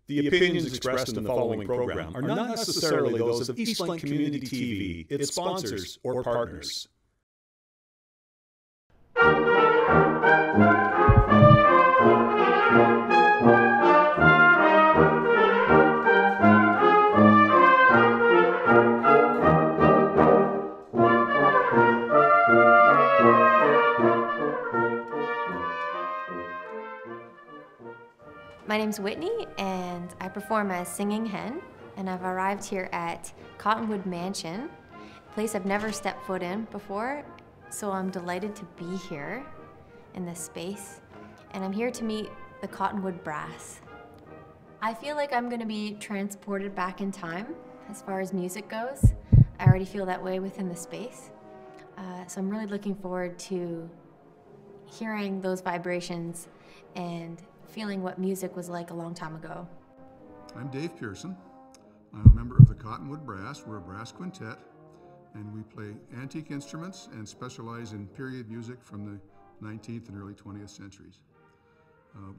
The opinions expressed in the following program are not necessarily those of Eastland Community TV, its sponsors, or partners. My name's Whitney, and I perform as Singing Hen, and I've arrived here at Cottonwood Mansion, a place I've never stepped foot in before, so I'm delighted to be here in this space, and I'm here to meet the Cottonwood Brass. I feel like I'm going to be transported back in time as far as music goes. I already feel that way within the space, so I'm really looking forward to hearing those vibrations and feeling what music was like a long time ago. I'm Dave Pearson. I'm a member of the Cottonwood Brass. We're a brass quintet, and we play antique instruments and specialize in period music from the 19th and early 20th centuries.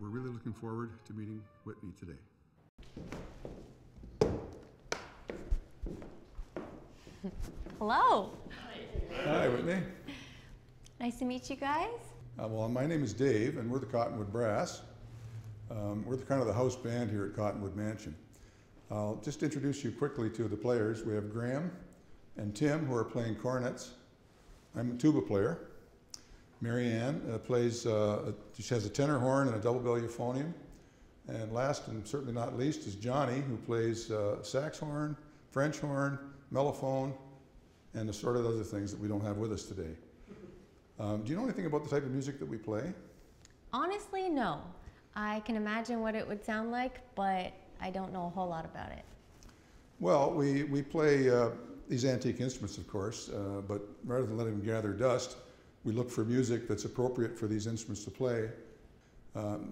We're really looking forward to meeting Whitney today. Hello. Hi, Whitney. Nice to meet you guys. Well, my name is Dave, and we're the Cottonwood Brass. We're kind of the house band here at Cottonwood Mansion. I'll just introduce you quickly to the players. We have Graham and Tim, who are playing cornets. I'm a tuba player. Mary Ann plays, she has a tenor horn and a double bell euphonium. And last and certainly not least is Johnny, who plays sax horn, French horn, mellophone, and assorted other things that we don't have with us today. Do you know anything about the type of music that we play? Honestly, no. I can imagine what it would sound like, but I don't know a whole lot about it. Well, we play these antique instruments, of course, but rather than letting them gather dust, we look for music that's appropriate for these instruments to play.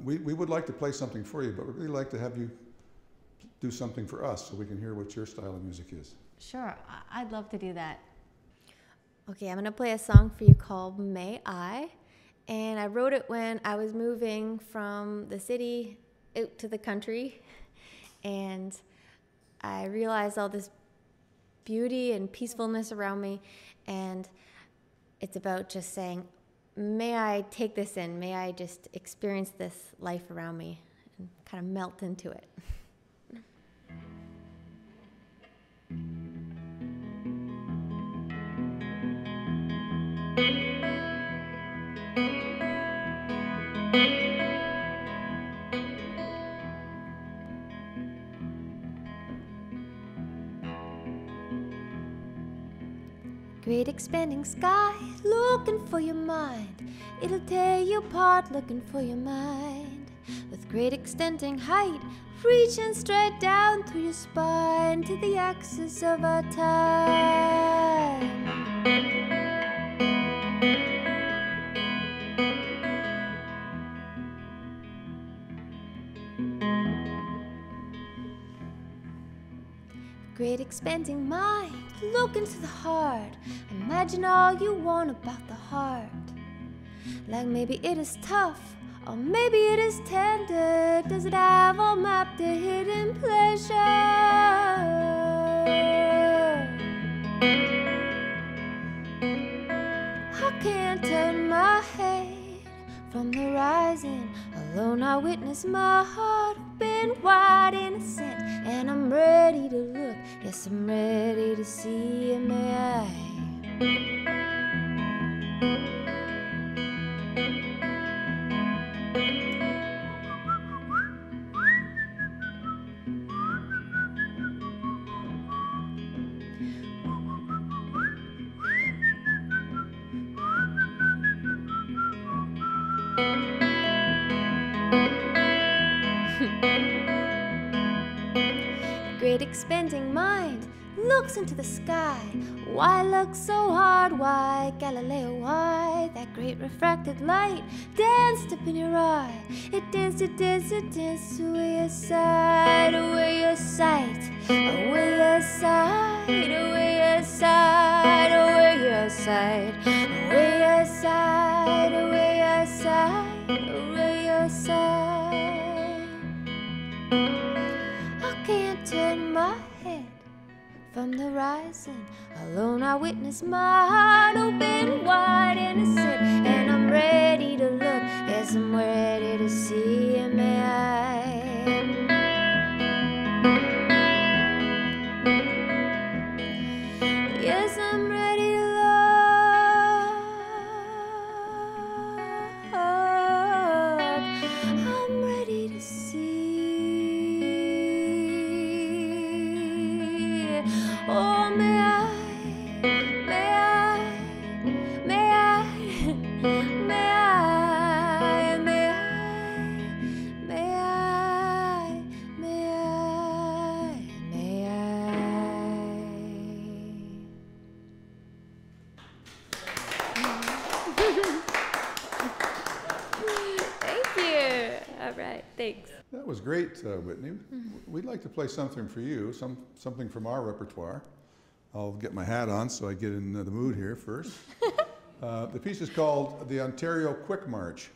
We would like to play something for you, but we'd really like to have you do something for us so we can hear what your style of music is. Sure, I'd love to do that. Okay, I'm gonna play a song for you called May I. And I wrote it when I was moving from the city out to the country, and I realized all this beauty and peacefulness around me, and it's about just saying, may I take this in, may I just experience this life around me and kind of melt into it. Great expanding sky, looking for your mind. It'll tear you apart, looking for your mind. With great extending height, reaching straight down through your spine to the axis of our time. Great expanding mind, look into the heart. Imagine all you want about the heart. Like maybe it is tough, or maybe it is tender. Does it have all mapped a hidden pleasure? I can't turn my head from the rising. Alone I witness my heart open wide, innocent, and I'm ready to look. Yes, I'm ready to see. May I? Great expanding mind looks into the sky. Why look so hard? Why, Galileo, why? That great refracted light danced up in your eye. It danced, it danced, it danced away your sight, away your sight, away your sight, away your sight, away your sight, away your sight, away your sight, away your sight. From the rising, alone I witness my heart open wide, innocent, and I'm ready to look. Yes, I'm ready to see, and may I? Yes, I'm ready to look. I'm ready to see. Oh, may I, may I, may I, may I, may I, may I, may I, may Thank you. All right, thanks. That was great, Whitney. We'd like to play something for you, something from our repertoire. I'll get my hat on so I get in the mood here first. The piece is called the Ontario Quick March.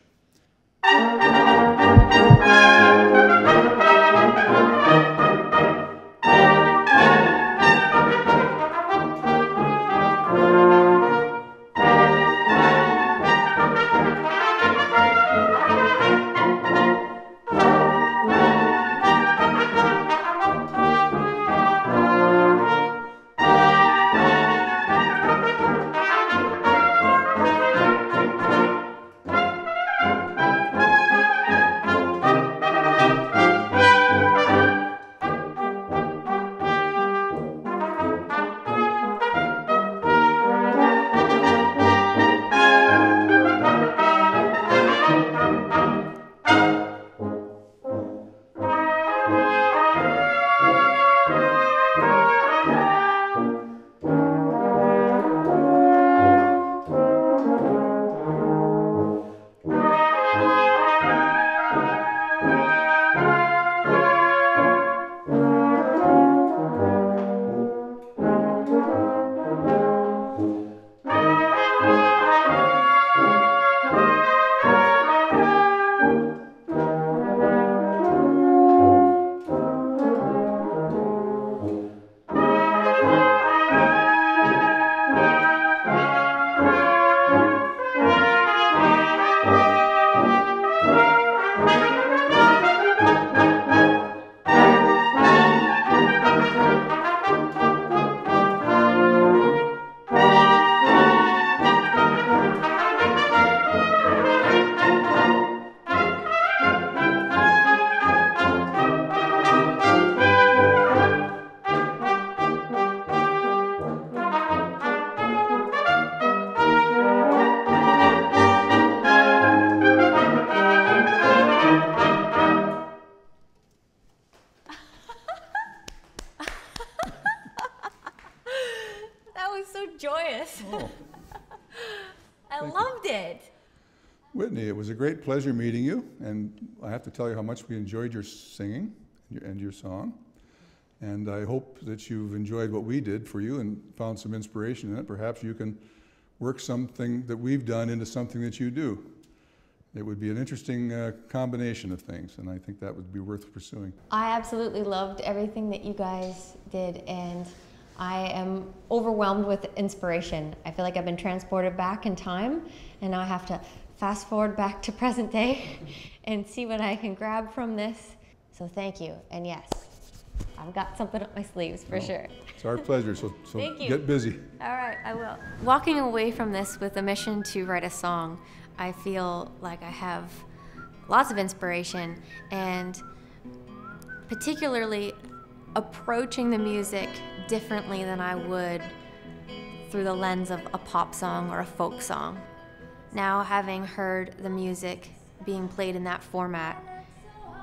Joyous. Oh. I loved it. Whitney, it was a great pleasure meeting you, and I have to tell you how much we enjoyed your singing and your song. And I hope that you've enjoyed what we did for you and found some inspiration in it. Perhaps you can work something that we've done into something that you do. It would be an interesting combination of things, and I think that would be worth pursuing. I absolutely loved everything that you guys did, and I am overwhelmed with inspiration. I feel like I've been transported back in time, and now I have to fast forward back to present day and see what I can grab from this. So thank you, and yes, I've got something up my sleeves for sure. It's our pleasure, so Thank you. Get busy. All right, I will. Walking away from this with a mission to write a song, I feel like I have lots of inspiration, and particularly approaching the music differently than I would through the lens of a pop song or a folk song. Now, having heard the music being played in that format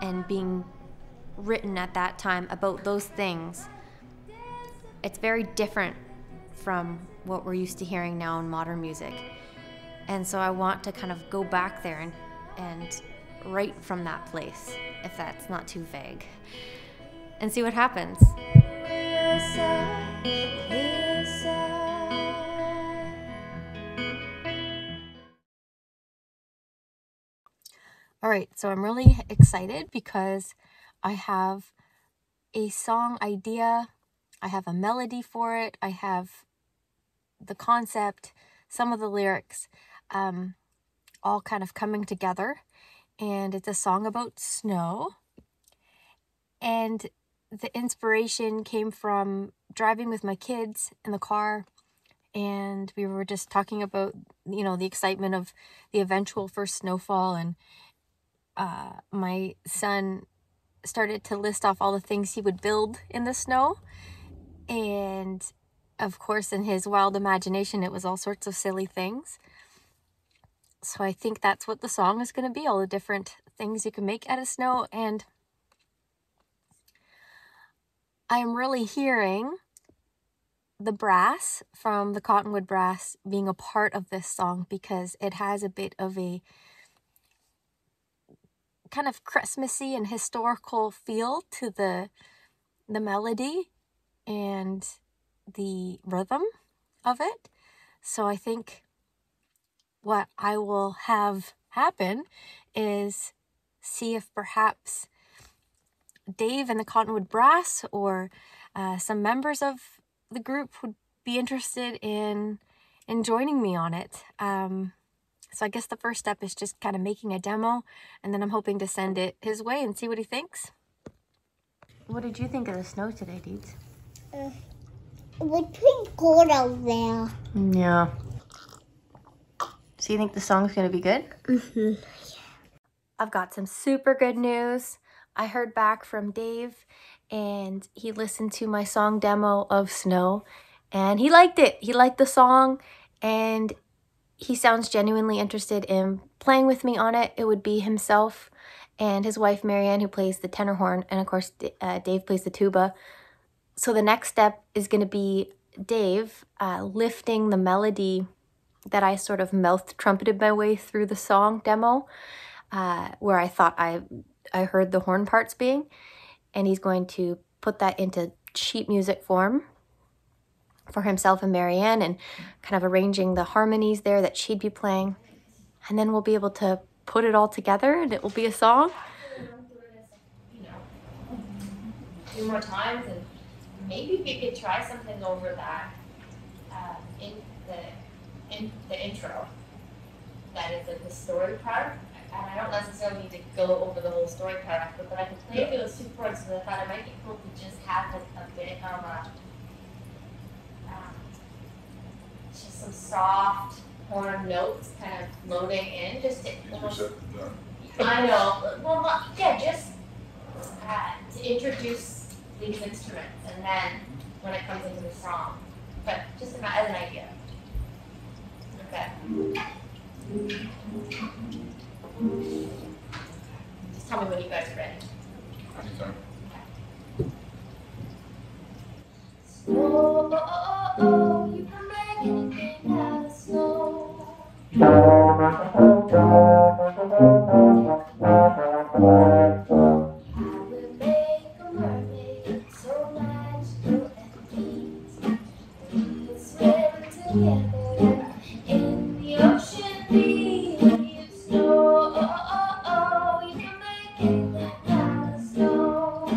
and being written at that time about those things, it's very different from what we're used to hearing now in modern music. And so I want to kind of go back there and write from that place, if that's not too vague, and see what happens. All right, so I'm really excited because I have a song idea I have a melody for it. I have the concept, some of the lyrics, all kind of coming together. And it's a song about snow. And the inspiration came from driving with my kids in the car, and we were just talking about, the excitement of the eventual first snowfall, and my son started to list off all the things he would build in the snow, and of course in his wild imagination it was all sorts of silly things. So I think that's what the song is going to be, all the different things you can make out of snow. And I am really hearing the brass from the Cottonwood Brass being a part of this song, because it has a bit of a kind of Christmassy and historical feel to the melody and the rhythm of it. So I think what I will have happen is see if perhaps Dave and the Cottonwood Brass or some members of the group would be interested in joining me on it. So I guess the first step is just kind of making a demo, and then I'm hoping to send it his way and see what he thinks. What did you think of the snow today, Deeds? It was pretty cold out there. Yeah. So you think the song's going to be good? Mm-hmm. I've got some super good news. I heard back from Dave, and he listened to my song demo of Snow, and he liked it. He liked the song, and he sounds genuinely interested in playing with me on it. It would be himself and his wife, Marianne, who plays the tenor horn, and of course, Dave plays the tuba. So the next step is going to be Dave lifting the melody that I sort of mouth trumpeted my way through the song demo, where I thought I heard the horn parts being, and he's going to put that into sheet music form for himself and Marianne, and kind of arranging the harmonies there that she'd be playing. And then we'll be able to put it all together, and it will be a song. A few more times, and maybe we could try something over that in the intro. That is the story part. And I don't necessarily need to go over the whole story part, but I can play those 2 chords, so I thought it might be cool to just have a bit of just some soft horn notes kind of loading in, just to I know. Well, yeah, just to introduce these instruments, and then when it comes into the song. But just as an idea. Okay. Just tell me when you guys are ready. Anytime. Snow, oh, oh, oh, you can make anything out of snow. I will make a mermaid so magical and neat. We can swim together in the ocean beneath. Snow, oh, oh, oh, you can make anything out of snow.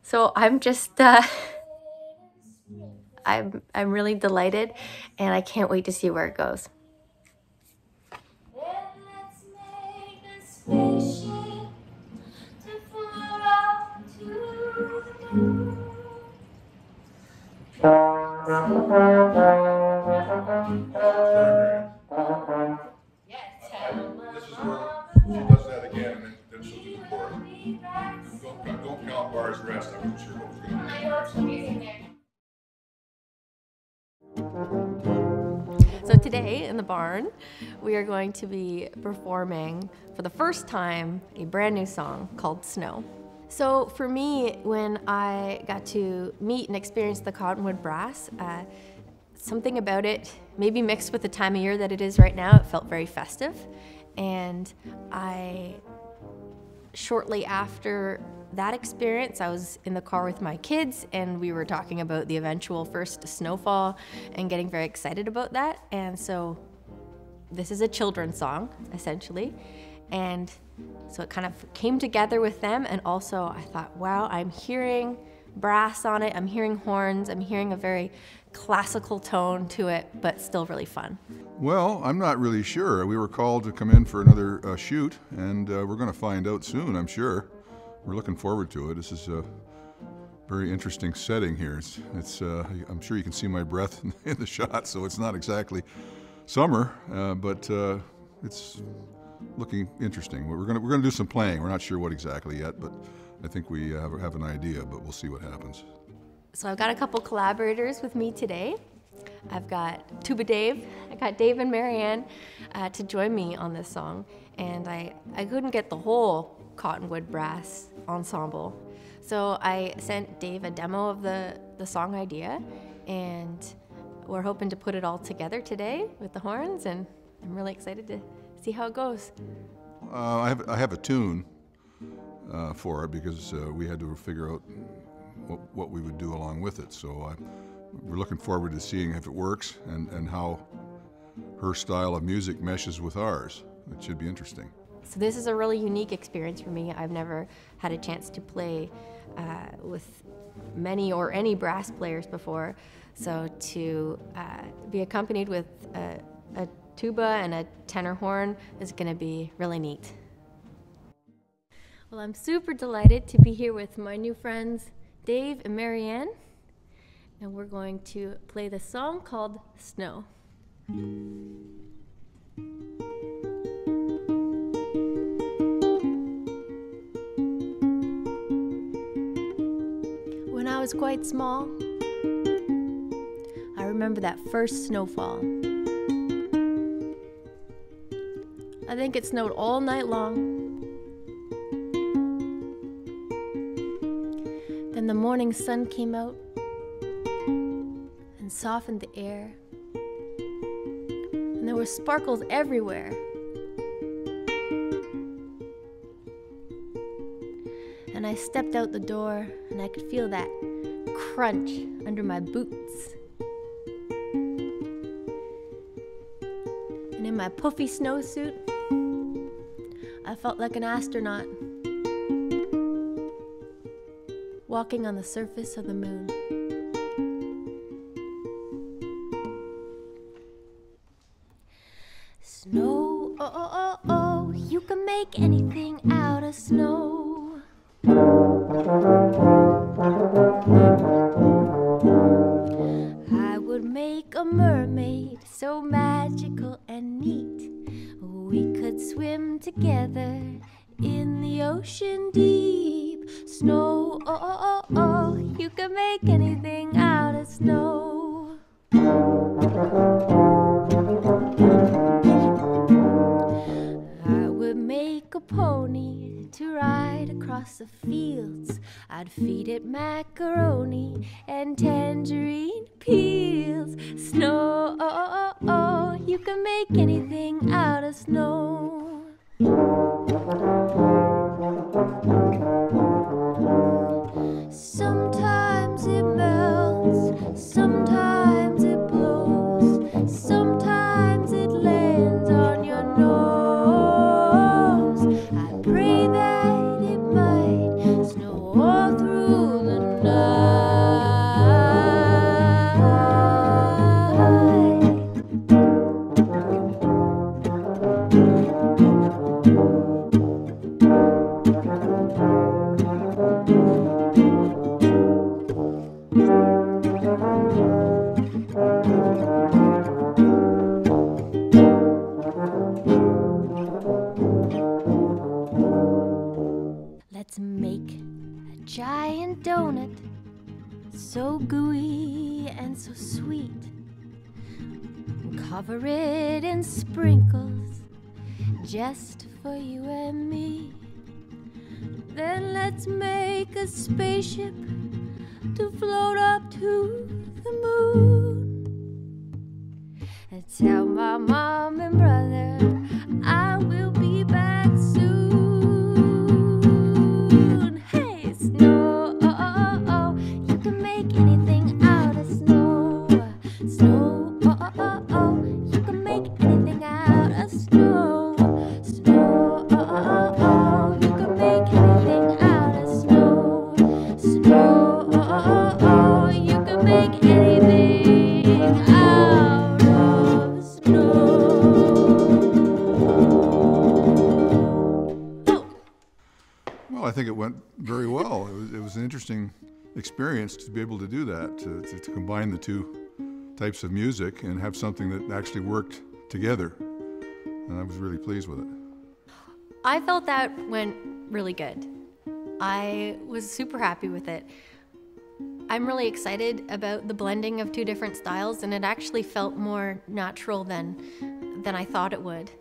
So I'm just, I'm really delighted, and I can't wait to see where it goes. This is where she does that again, and then she'll do the chorus. Don't count bars rest. I wasn't sure what was going to So today in the barn, we are going to be performing for the first time a brand new song called Snow. So for me, when I got to meet and experience the Cottonwood Brass, something about it, maybe mixed with the time of year that it is right now, it felt very festive. And shortly after that experience, I was in the car with my kids, and we were talking about the eventual first snowfall and getting very excited about that. And so this is a children's song, essentially. And so it kind of came together with them, and also I thought, wow, I'm hearing brass on it, I'm hearing horns, I'm hearing a very classical tone to it, but still really fun. Well, I'm not really sure. We were called to come in for another shoot, and we're going to find out soon, I'm sure. We're looking forward to it. This is a very interesting setting here. I'm sure you can see my breath in the shot, so it's not exactly summer, but it's looking interesting. We're gonna do some playing. We're not sure what exactly yet, but I think we have an idea, but we'll see what happens. So I've got a couple collaborators with me today. I've got Tuba Dave, I got Dave and Marianne to join me on this song, and I couldn't get the whole Cottonwood Brass ensemble. So I sent Dave a demo of the song idea, and we're hoping to put it all together today with the horns, and I'm really excited to see how it goes. I have a tune for it because we had to figure out what we would do along with it. So we're looking forward to seeing if it works and how her style of music meshes with ours. It should be interesting. So this is a really unique experience for me. I've never had a chance to play with many or any brass players before. So to be accompanied with a tuba and a tenor horn is going to be really neat. Well, I'm super delighted to be here with my new friends Dave and Marianne, and we're going to play the song called Snow. When I was quite small, I remember that first snowfall. I think it snowed all night long. Then the morning sun came out and softened the air, and there were sparkles everywhere. And I stepped out the door, and I could feel that crunch under my boots. And in my puffy snowsuit, I felt like an astronaut walking on the surface of the moon. Snow, oh, oh, oh, oh, you can make anything out of snow. I would make a mermaid so magical and neat. We could swim together in the ocean deep. Snow, oh, oh, oh, oh, you can make anything out of snow. I would make a pony to ride across the fields. I'd feed it macaroni and tangerine peels. Snow, oh, oh, oh, oh, you can make anything out of snow. Sometimes it melts, sometimes it blows, sometimes it lands on your nose. I pray that it might snow all through the so gooey and so sweet. We'll cover it in sprinkles just for you and me. Then let's make a spaceship to float up to the moon. And tell my mom and brother I will be back soon. Hey, snow, you can make anything out of snow. Snow, you can make anything out of snow. Snow, you can make anything out of snow. Snow, you can make anything out of snow. Well, I think it went very well. It was an interesting experience to be able to do that, to combine the two types of music and have something that actually worked together. And I was really pleased with it. I felt that went really good. I was super happy with it. I'm really excited about the blending of two different styles, and it actually felt more natural than I thought it would.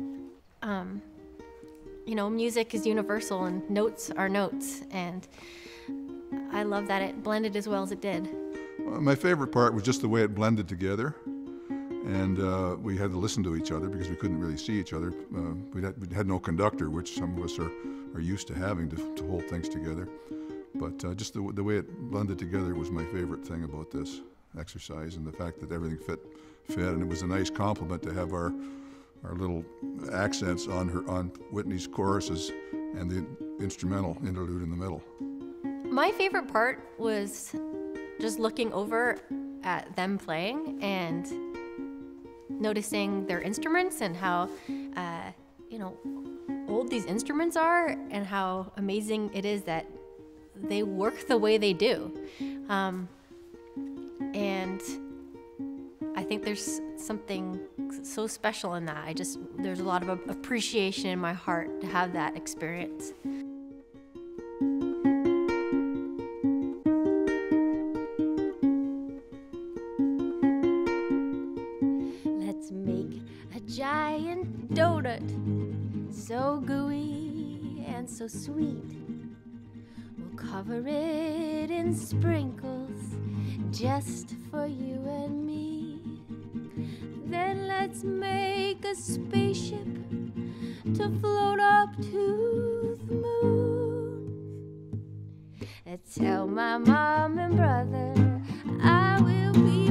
You know, music is universal and notes are notes, and I love that it blended as well as it did. My favorite part was just the way it blended together, and we had to listen to each other because we couldn't really see each other. We had no conductor, which some of us are used to having to hold things together. But just the way it blended together was my favorite thing about this exercise, and the fact that everything fit, and it was a nice compliment to have our little accents on Whitney's choruses and the instrumental interlude in the middle. My favorite part was just looking over at them playing and noticing their instruments and how old these instruments are, and how amazing it is that they work the way they do. And I think there's something so special in that. There's a lot of appreciation in my heart to have that experience. Let's make a giant donut, so gooey and so sweet. We'll cover it in sprinkles just for you and me. Then let's make a spaceship to float up to the moon. And tell my mom and brother I will be